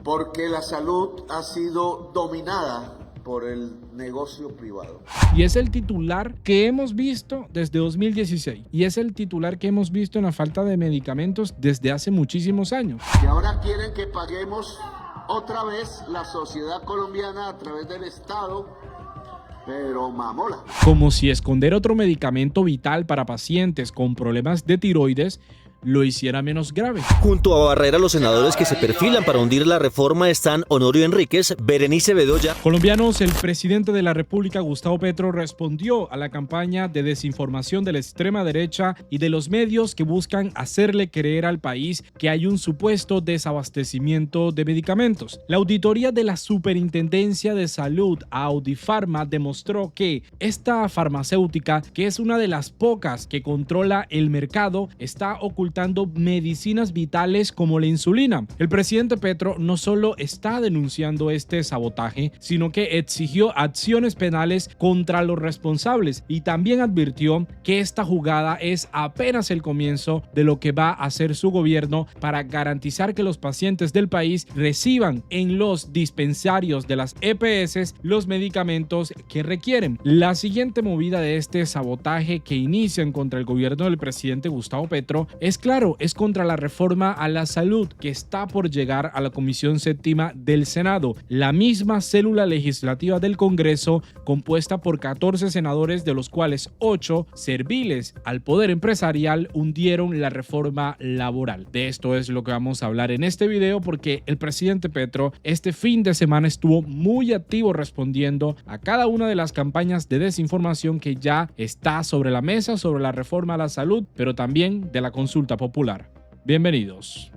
porque la salud ha sido dominada por el negocio privado. Y es el titular que hemos visto desde 2016 y es el titular que hemos visto en la falta de medicamentos desde hace muchísimos años. Y ahora quieren que paguemos otra vez la sociedad colombiana a través del Estado, pero mamola. Como si esconder otro medicamento vital para pacientes con problemas de tiroides lo hiciera menos grave. Junto a Barrera, los senadores que se perfilan para hundir la reforma están Honorio Enríquez, Berenice Bedoya. Colombianos, el presidente de la República, Gustavo Petro, respondió a la campaña de desinformación de la extrema derecha y de los medios que buscan hacerle creer al país que hay un supuesto desabastecimiento de medicamentos. La auditoría de la Superintendencia de Salud, Audifarma, demostró que esta farmacéutica, que es una de las pocas que controla el mercado, está ocultando medicinas vitales como la insulina. El presidente Petro no solo está denunciando este sabotaje, sino que exigió acciones penales contra los responsables y también advirtió que esta jugada es apenas el comienzo de lo que va a hacer su gobierno para garantizar que los pacientes del país reciban en los dispensarios de las EPS los medicamentos que requieren. La siguiente movida de este sabotaje que inician contra el gobierno del presidente Gustavo Petro es claro, es contra la reforma a la salud que está por llegar a la Comisión Séptima del Senado, la misma célula legislativa del Congreso compuesta por 14 senadores, de los cuales 8 serviles al poder empresarial hundieron la reforma laboral. De esto es lo que vamos a hablar en este video, porque el presidente Petro este fin de semana estuvo muy activo respondiendo a cada una de las campañas de desinformación que ya está sobre la mesa sobre la reforma a la salud, pero también de la consulta popular. Bienvenidos.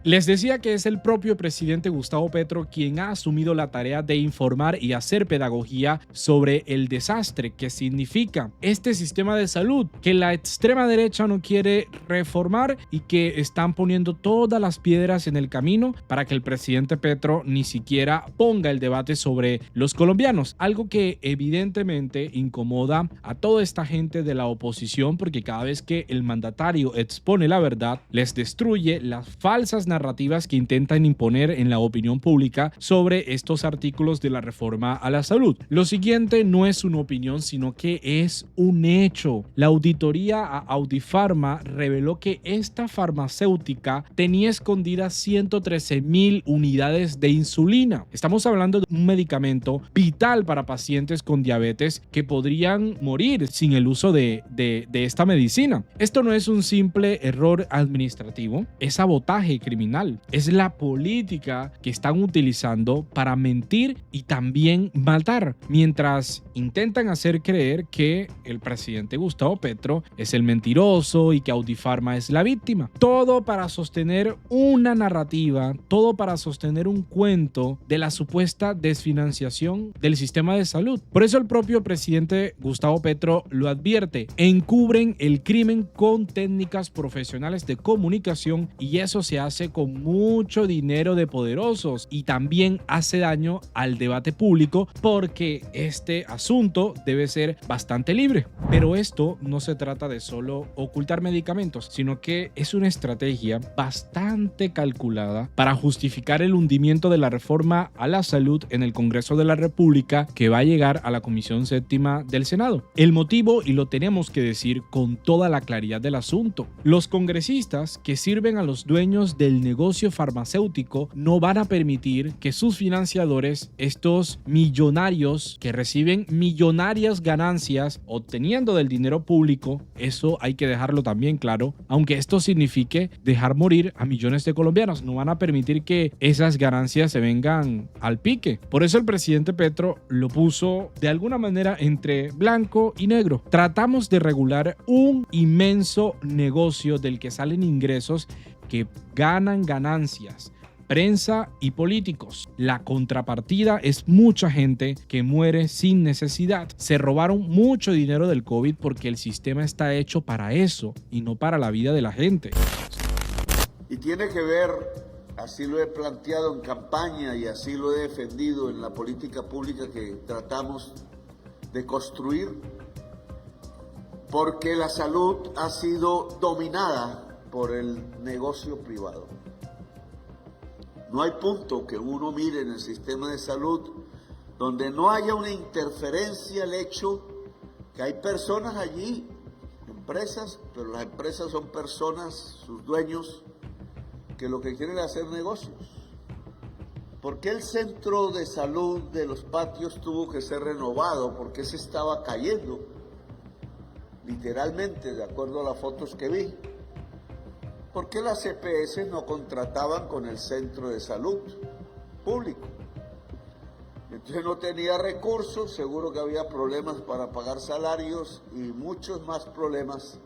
Les decía que es el propio presidente Gustavo Petro quien ha asumido la tarea de informar y hacer pedagogía sobre el desastre que significa este sistema de salud, que la extrema derecha no quiere reformar y que están poniendo todas las piedras en el camino para que el presidente Petro ni siquiera ponga el debate sobre los colombianos, algo que evidentemente incomoda a toda esta gente de la oposición, porque cada vez que el mandatario expone la verdad, les destruye las falsas narrativas que intentan imponer en la opinión pública sobre estos artículos de la reforma a la salud. Lo siguiente no es una opinión, sino que es un hecho. La auditoría a Audifarma reveló que esta farmacéutica tenía escondidas 113,000 unidades de insulina. Estamos hablando de un medicamento vital para pacientes con diabetes que podrían morir sin el uso de esta medicina. Esto no es un simple error administrativo, es sabotaje criminal. Es la política que están utilizando para mentir y también matar, mientras intentan hacer creer que el presidente Gustavo Petro es el mentiroso y que Audifarma es la víctima. Todo para sostener una narrativa, todo para sostener un cuento de la supuesta desfinanciación del sistema de salud. Por eso el propio presidente Gustavo Petro lo advierte: encubren el crimen con técnicas profesionales de comunicación y eso se hace con mucho dinero de poderosos y también hace daño al debate público, porque este asunto debe ser bastante libre. Pero esto no se trata de solo ocultar medicamentos, sino que es una estrategia bastante calculada para justificar el hundimiento de la reforma a la salud en el Congreso de la República, que va a llegar a la Comisión Séptima del Senado. El motivo, y lo tenemos que decir con toda la claridad del asunto: los congresistas que sirven a los dueños del negocio farmacéutico no van a permitir que sus financiadores, estos millonarios que reciben millonarias ganancias obteniendo del dinero público, eso hay que dejarlo también claro, aunque esto signifique dejar morir a millones de colombianos, no van a permitir que esas ganancias se vengan al pique. Por eso el presidente Petro lo puso de alguna manera entre blanco y negro. Tratamos de regular un inmenso negocio del que salen ingresos que ganan ganancias, prensa y políticos. La contrapartida es mucha gente que muere sin necesidad. Se robaron mucho dinero del COVID porque el sistema está hecho para eso y no para la vida de la gente. Y tiene que ver, así lo he planteado en campaña y así lo he defendido en la política pública que tratamos de construir, porque la salud ha sido dominada por el negocio privado. No hay punto que uno mire en el sistema de salud donde no haya una interferencia al hecho que hay personas allí, empresas, pero las empresas son personas, sus dueños, que lo que quieren es hacer negocios. ¿Por qué el centro de salud de Los Patios tuvo que ser renovado? ¿Por qué se estaba cayendo? Literalmente, de acuerdo a las fotos que vi. ¿Por qué las EPS no contrataban con el centro de salud público? Entonces no tenía recursos, seguro que había problemas para pagar salarios y muchos más problemas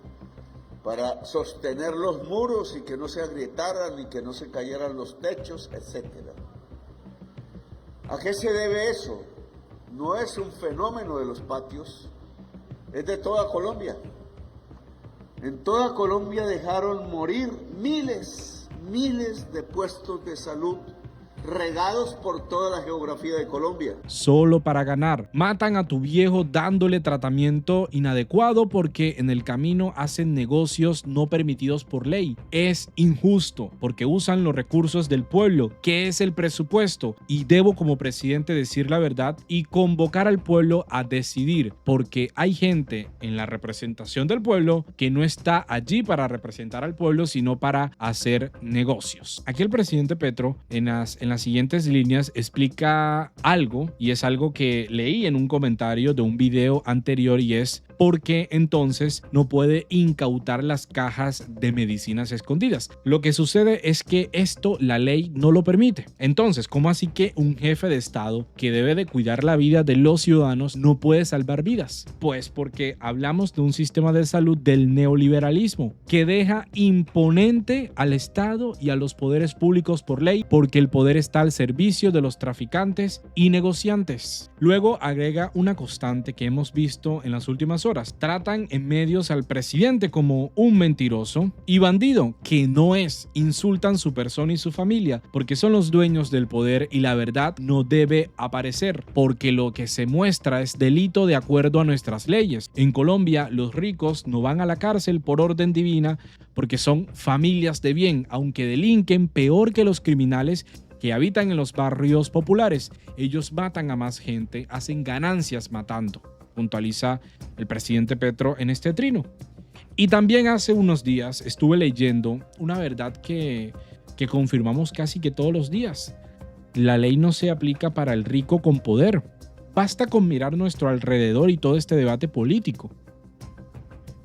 para sostener los muros y que no se agrietaran y que no se cayeran los techos, etc. ¿A qué se debe eso? No es un fenómeno de Los Patios, es de toda Colombia. En toda Colombia dejaron morir miles de puestos de salud regados por toda la geografía de Colombia. Solo para ganar. Matan a tu viejo dándole tratamiento inadecuado porque en el camino hacen negocios no permitidos por ley. Es injusto porque usan los recursos del pueblo, que es el presupuesto. Y debo como presidente decir la verdad y convocar al pueblo a decidir, porque hay gente en la representación del pueblo que no está allí para representar al pueblo, sino para hacer negocios. Aquí el presidente Petro en las siguientes líneas explica algo, y es algo que leí en un comentario de un video anterior, y es por qué entonces no puede incautar las cajas de medicinas escondidas. Lo que sucede es que esto la ley no lo permite. Entonces, ¿cómo así que un jefe de Estado que debe de cuidar la vida de los ciudadanos no puede salvar vidas? Pues porque hablamos de un sistema de salud del neoliberalismo que deja imponente al Estado y a los poderes públicos por ley, porque el poder está al servicio de los traficantes y negociantes. Luego agrega una constante que hemos visto en las últimas horas. Tratan en medios al presidente como un mentiroso y bandido, que no es. Insultan su persona y su familia porque son los dueños del poder y la verdad no debe aparecer porque lo que se muestra es delito de acuerdo a nuestras leyes. En Colombia, los ricos no van a la cárcel por orden divina porque son familias de bien, aunque delinquen peor que los criminales que habitan en los barrios populares. Ellos matan a más gente, hacen ganancias matando, puntualiza el presidente Petro en este trino. Y también hace unos días estuve leyendo una verdad que confirmamos casi que todos los días. La ley no se aplica para el rico con poder. Basta con mirar nuestro alrededor y todo este debate político.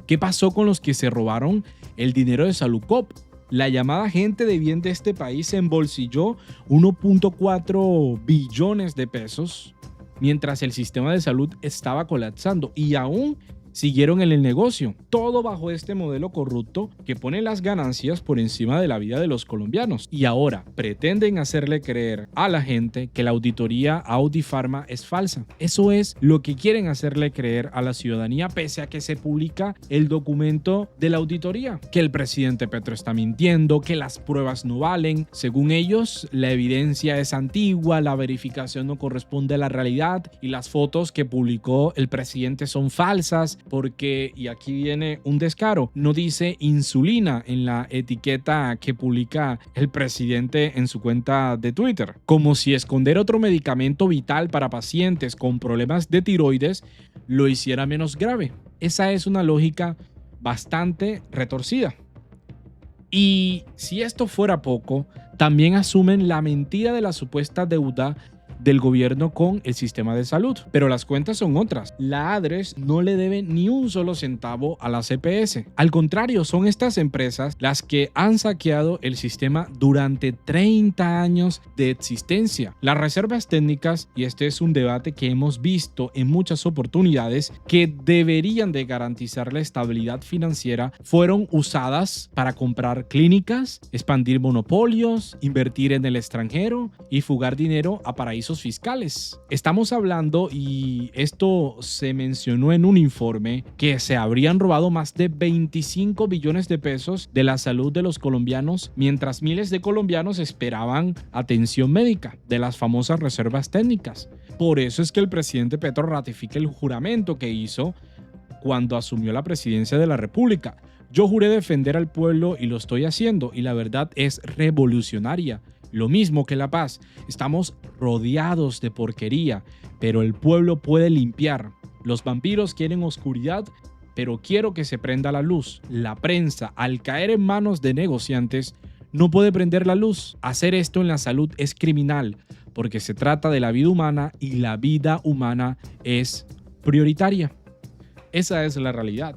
¿Qué pasó con los que se robaron el dinero de Saludcop? La llamada gente de bien de este país se embolsilló 1.4 billones de pesos mientras el sistema de salud estaba colapsando y aún siguieron en el negocio. Todo bajo este modelo corrupto que pone las ganancias por encima de la vida de los colombianos. Y ahora pretenden hacerle creer a la gente que la auditoría Audipharma es falsa. Eso es lo que quieren hacerle creer a la ciudadanía, pese a que se publica el documento de la auditoría. Que el presidente Petro está mintiendo, que las pruebas no valen. Según ellos, la evidencia es antigua, la verificación no corresponde a la realidad y las fotos que publicó el presidente son falsas. Porque, y aquí viene un descaro, no dice insulina en la etiqueta que publica el presidente en su cuenta de Twitter. Como si esconder otro medicamento vital para pacientes con problemas de tiroides lo hiciera menos grave. Esa es una lógica bastante retorcida. Y si esto fuera poco, también asumen la mentira de la supuesta deuda del gobierno con el sistema de salud. Pero las cuentas son otras. La ADRES no le debe ni un solo centavo a la CPS. Al contrario, son estas empresas las que han saqueado el sistema durante 30 años de existencia. Las reservas técnicas, y este es un debate que hemos visto en muchas oportunidades, que deberían de garantizar la estabilidad financiera, fueron usadas para comprar clínicas, expandir monopolios, invertir en el extranjero y fugar dinero a paraísos fiscales. Estamos hablando, y esto se mencionó en un informe, que se habrían robado más de 25 billones de pesos de la salud de los colombianos, mientras miles de colombianos esperaban atención médica de las famosas reservas técnicas. Por eso es que el presidente Petro ratifica el juramento que hizo cuando asumió la presidencia de la República. Yo juré defender al pueblo y lo estoy haciendo, y la verdad es revolucionaria. Lo mismo que la paz. Estamos rodeados de porquería, pero el pueblo puede limpiar. Los vampiros quieren oscuridad, pero quiero que se prenda la luz. La prensa, al caer en manos de negociantes, no puede prender la luz. Hacer esto en la salud es criminal, porque se trata de la vida humana y la vida humana es prioritaria. Esa es la realidad.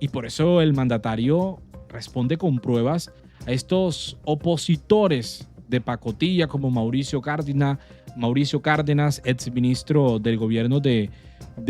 Y por eso el mandatario responde con pruebas a estos opositores de pacotilla como Mauricio Cárdenas, exministro del gobierno de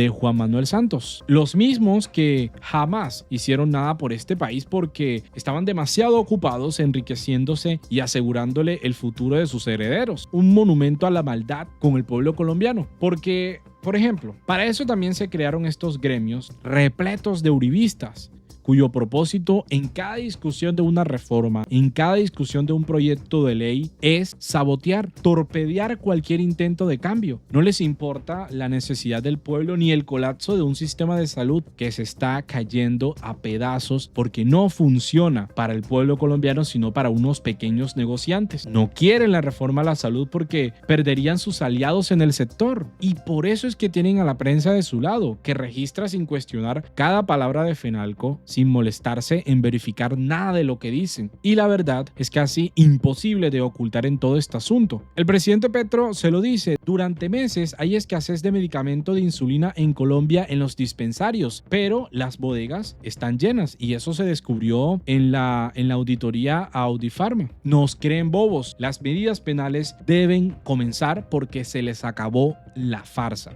Juan Manuel Santos. Los mismos que jamás hicieron nada por este país porque estaban demasiado ocupados enriqueciéndose y asegurándole el futuro de sus herederos. Un monumento a la maldad con el pueblo colombiano. Porque, por ejemplo, para eso también se crearon estos gremios repletos de uribistas, cuyo propósito en cada discusión de una reforma, en cada discusión de un proyecto de ley, es sabotear, torpedear cualquier intento de cambio. No les importa la necesidad del pueblo ni el colapso de un sistema de salud que se está cayendo a pedazos porque no funciona para el pueblo colombiano, sino para unos pequeños negociantes. No quieren la reforma a la salud porque perderían sus aliados en el sector. Y por eso es que tienen a la prensa de su lado, que registra sin cuestionar cada palabra de Fenalco, sin molestarse en verificar nada de lo que dicen. Y la verdad es casi imposible de ocultar en todo este asunto. El presidente Petro se lo dice: durante meses hay escasez de medicamento de insulina en Colombia en los dispensarios, pero las bodegas están llenas, y eso se descubrió en la auditoría a Audifarma. Nos creen bobos. Las medidas penales deben comenzar porque se les acabó la farsa.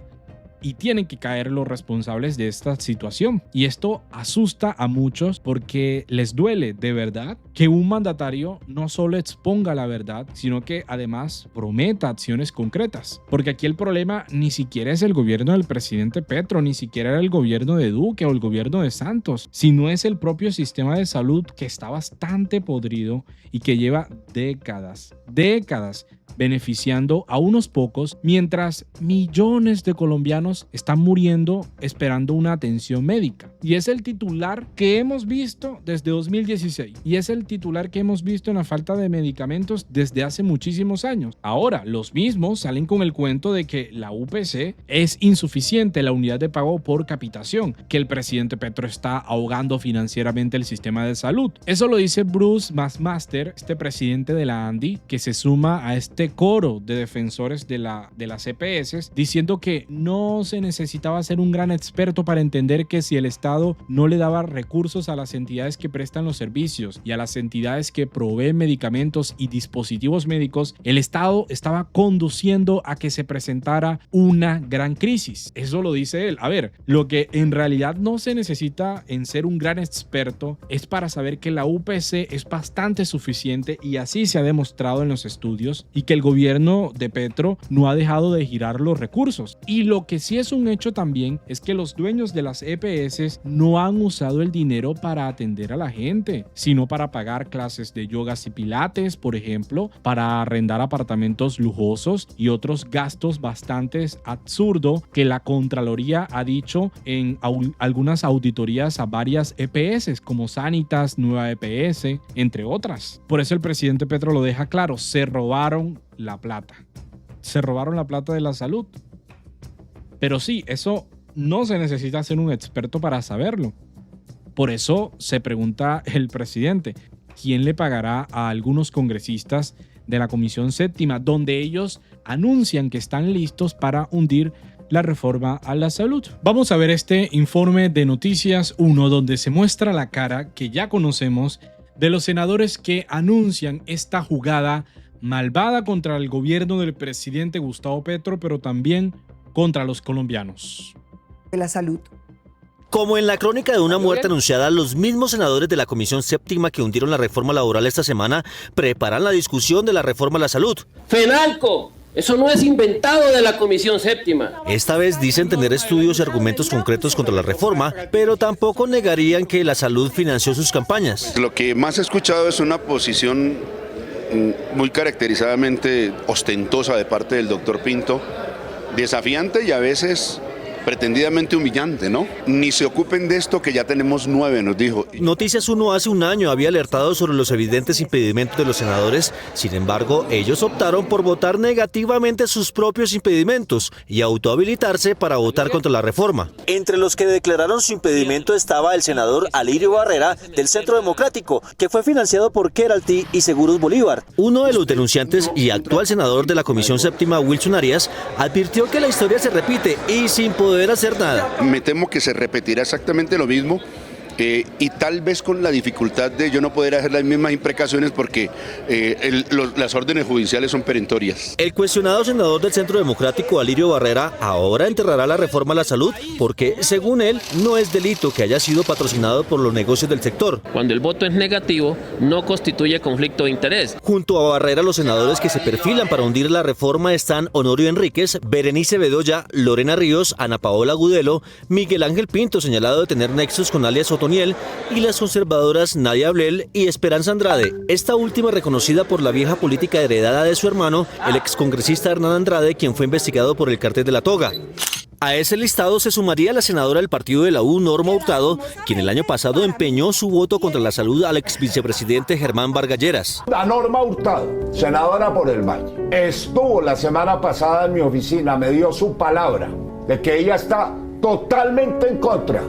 Y tienen que caer los responsables de esta situación. Y esto asusta a muchos porque les duele de verdad que un mandatario no solo exponga la verdad, sino que además prometa acciones concretas. Porque aquí el problema ni siquiera es el gobierno del presidente Petro, ni siquiera era el gobierno de Duque o el gobierno de Santos, sino es el propio sistema de salud que está bastante podrido y que lleva décadas beneficiando a unos pocos, mientras millones de colombianos están muriendo esperando una atención médica. Y es el titular que hemos visto desde 2016. Y es el titular que hemos visto en la falta de medicamentos desde hace muchísimos años. Ahora, los mismos salen con el cuento de que la UPC es insuficiente, la unidad de pago por capitación, que el presidente Petro está ahogando financieramente el sistema de salud. Eso lo dice Bruce McMaster, este presidente de la ANDI, que se suma a este coro de defensores de las EPS, diciendo que no se necesitaba ser un gran experto para entender que si el Estado no le daba recursos a las entidades que prestan los servicios y a las entidades que proveen medicamentos y dispositivos médicos, el Estado estaba conduciendo a que se presentara una gran crisis. Eso lo dice él. A ver, lo que en realidad no se necesita en ser un gran experto es para saber que la UPC es bastante suficiente, y así se ha demostrado en los estudios, y que el gobierno de Petro no ha dejado de girar los recursos. Y lo que sí es un hecho también es que los dueños de las EPS no han usado el dinero para atender a la gente, sino para pagar clases de yogas y pilates, por ejemplo, para arrendar apartamentos lujosos y otros gastos bastante absurdos que la Contraloría ha dicho en algunas auditorías a varias EPS como Sanitas, Nueva EPS, entre otras. Por eso el presidente Petro lo deja claro: se robaron la plata. Se robaron la plata de la salud. Pero sí, eso no se necesita ser un experto para saberlo. Por eso se pregunta el presidente: ¿quién le pagará a algunos congresistas de la Comisión Séptima, donde ellos anuncian que están listos para hundir la reforma a la salud? Vamos a ver este informe de Noticias 1, donde se muestra la cara que ya conocemos de los senadores que anuncian esta jugada malvada contra el gobierno del presidente Gustavo Petro, pero también contra los colombianos. De la salud. Como en la crónica de una muerte anunciada, los mismos senadores de la Comisión Séptima que hundieron la reforma laboral esta semana preparan la discusión de la reforma a la salud. Fenalco, eso no es inventado de la Comisión Séptima. Esta vez dicen tener estudios y argumentos concretos contra la reforma, pero tampoco negarían que la salud financió sus campañas. Lo que más he escuchado es una posición muy caracterizadamente ostentosa de parte del doctor Pinto, desafiante y a veces pretendidamente humillante, ¿no? Ni se ocupen de esto que ya tenemos 9, nos dijo. Noticias 1 hace un año había alertado sobre los evidentes impedimentos de los senadores. Sin embargo, ellos optaron por votar negativamente sus propios impedimentos y autohabilitarse para votar contra la reforma. Entre los que declararon su impedimento estaba el senador Alirio Barrera del Centro Democrático, que fue financiado por Keralty y Seguros Bolívar. Uno de los denunciantes y actual senador de la Comisión Séptima, Wilson Arias, advirtió que la historia se repite y sin poder hacer nada. Me temo que se repetirá exactamente lo mismo. Y tal vez con la dificultad de yo no poder hacer las mismas imprecaciones porque las órdenes judiciales son perentorias. El cuestionado senador del Centro Democrático, Alirio Barrera, ahora enterrará la reforma a la salud porque, según él, no es delito que haya sido patrocinado por los negocios del sector. Cuando el voto es negativo, no constituye conflicto de interés. Junto a Barrera, los senadores que se perfilan para hundir la reforma están Honorio Enríquez, Berenice Bedoya, Lorena Ríos, Ana Paola Gudelo, Miguel Ángel Pinto, señalado de tener nexos con alias Otoniel, y las conservadoras Nadia Ablel y Esperanza Andrade, esta última reconocida por la vieja política heredada de su hermano, el excongresista Hernán Andrade, quien fue investigado por el Cartel de la Toga. A ese listado se sumaría la senadora del partido de la U, Norma Hurtado, quien el año pasado empeñó su voto contra la salud al ex vicepresidente Germán Vargas Lleras. La Norma Hurtado, senadora por el Valle, estuvo la semana pasada en mi oficina, me dio su palabra de que ella está totalmente en contra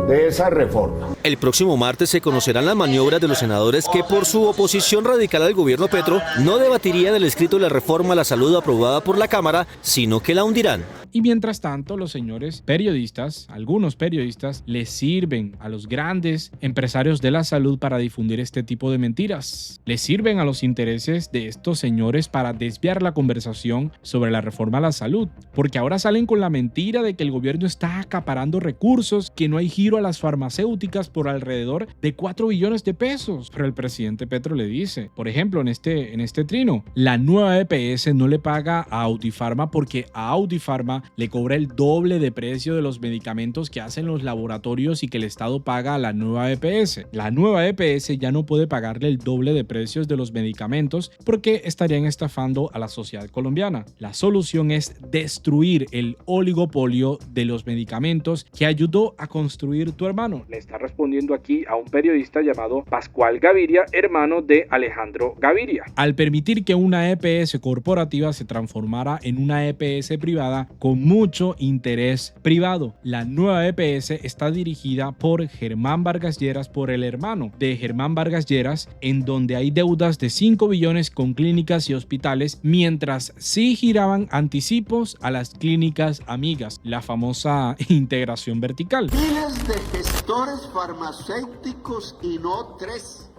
de esa reforma. El próximo martes se conocerán las maniobras de los senadores que, por su oposición radical al gobierno Petro, no debatirían el escrito de la reforma a la salud aprobada por la Cámara, sino que la hundirán. Y mientras tanto, los señores periodistas, algunos periodistas, les sirven a los grandes empresarios de la salud para difundir este tipo de mentiras. Les sirven a los intereses de estos señores para desviar la conversación sobre la reforma a la salud. Porque ahora salen con la mentira de que el gobierno está acaparando recursos, que no hay giro a las farmacéuticas por alrededor de 4 billones de pesos. Pero el presidente Petro le dice, por ejemplo, en este trino, la nueva EPS no le paga a Autifarma porque a Autifarma le cobra el doble de precio de los medicamentos que hacen los laboratorios y que el Estado paga a la nueva EPS. La nueva EPS ya no puede pagarle el doble de precios de los medicamentos porque estarían estafando a la sociedad colombiana. La solución es destruir el oligopolio de los medicamentos que ayudó a construir tu hermano. Le está respondiendo aquí a un periodista llamado Pascual Gaviria, hermano de Alejandro Gaviria. Al permitir que una EPS corporativa se transformara en una EPS privada con mucho interés privado. La nueva EPS está dirigida por Germán Vargas Lleras, por el hermano de Germán Vargas Lleras, en donde hay deudas de 5 billones con clínicas y hospitales, mientras sí giraban anticipos a las clínicas amigas, la famosa integración vertical. Miles de gestores farmacéuticos y no 3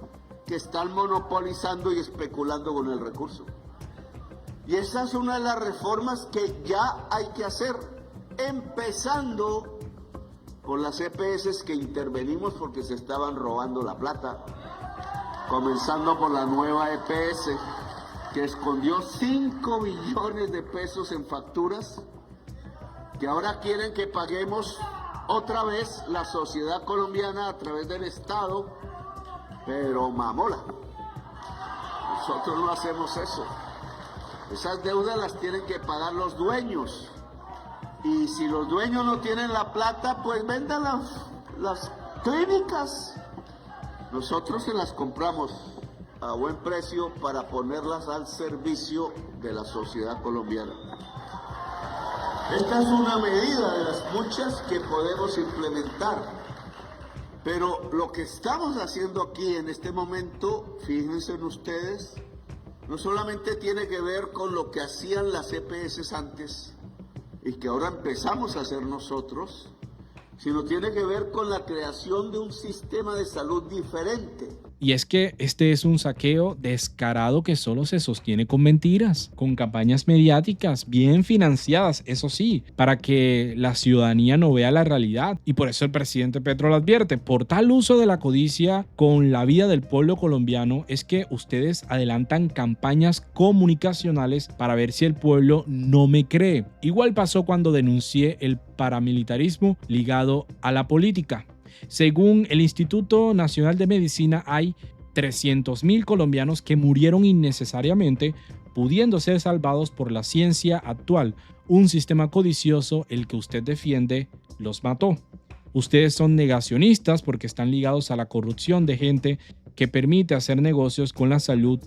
que están monopolizando y especulando con el recurso. Y esa es una de las reformas que ya hay que hacer, empezando por las EPS que intervenimos porque se estaban robando la plata, comenzando por la nueva EPS que escondió 5 billones de pesos en facturas, que ahora quieren que paguemos otra vez la sociedad colombiana a través del Estado, pero mamola, nosotros no hacemos eso. Esas deudas las tienen que pagar los dueños. Y si los dueños no tienen la plata, pues vendan las clínicas. Nosotros se las compramos a buen precio para ponerlas al servicio de la sociedad colombiana. Esta es una medida de las muchas que podemos implementar. Pero lo que estamos haciendo aquí en este momento, fíjense en ustedes, no solamente tiene que ver con lo que hacían las EPS antes y que ahora empezamos a hacer nosotros, sino tiene que ver con la creación de un sistema de salud diferente. Y es que este es un saqueo descarado que solo se sostiene con mentiras, con campañas mediáticas bien financiadas, eso sí, para que la ciudadanía no vea la realidad. Y por eso el presidente Petro lo advierte, por tal uso de la codicia con la vida del pueblo colombiano es que ustedes adelantan campañas comunicacionales para ver si el pueblo no me cree. Igual pasó cuando denuncié el paramilitarismo ligado a la política. Según el Instituto Nacional de Medicina, hay 300.000 colombianos que murieron innecesariamente pudiendo ser salvados por la ciencia actual. Un sistema codicioso, el que usted defiende, los mató. Ustedes son negacionistas porque están ligados a la corrupción de gente que permite hacer negocios con la salud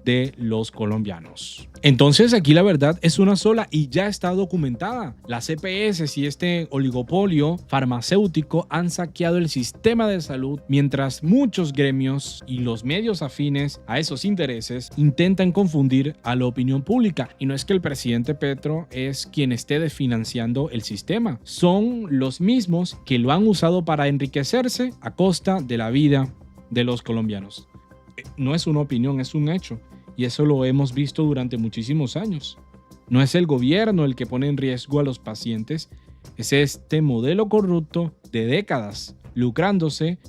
de los colombianos. Entonces aquí la verdad es una sola y ya está documentada. Las EPS y este oligopolio farmacéutico han saqueado el sistema de salud, mientras muchos gremios y los medios afines a esos intereses intentan confundir a la opinión pública. Y no es que el presidente Petro es quien esté desfinanciando el sistema, son los mismos que lo han usado para enriquecerse a costa de la vida de los colombianos. No es una opinión, es un hecho. Y eso lo hemos visto durante muchísimos años. No es el gobierno el que pone en riesgo a los pacientes, es este modelo corrupto de décadas, lucrándose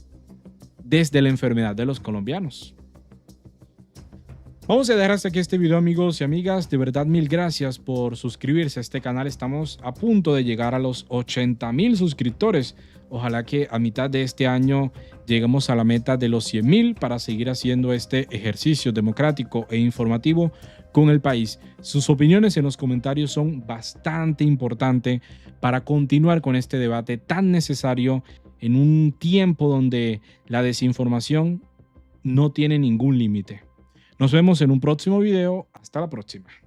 desde la enfermedad de los colombianos. Vamos a dejar hasta aquí este video, amigos y amigas. De verdad, mil gracias por suscribirse a este canal. Estamos a punto de llegar a los 80,000 suscriptores. Ojalá que a mitad de este año lleguemos a la meta de los 100,000 para seguir haciendo este ejercicio democrático e informativo con el país. Sus opiniones en los comentarios son bastante importantes para continuar con este debate tan necesario en un tiempo donde la desinformación no tiene ningún límite. Nos vemos en un próximo video. Hasta la próxima.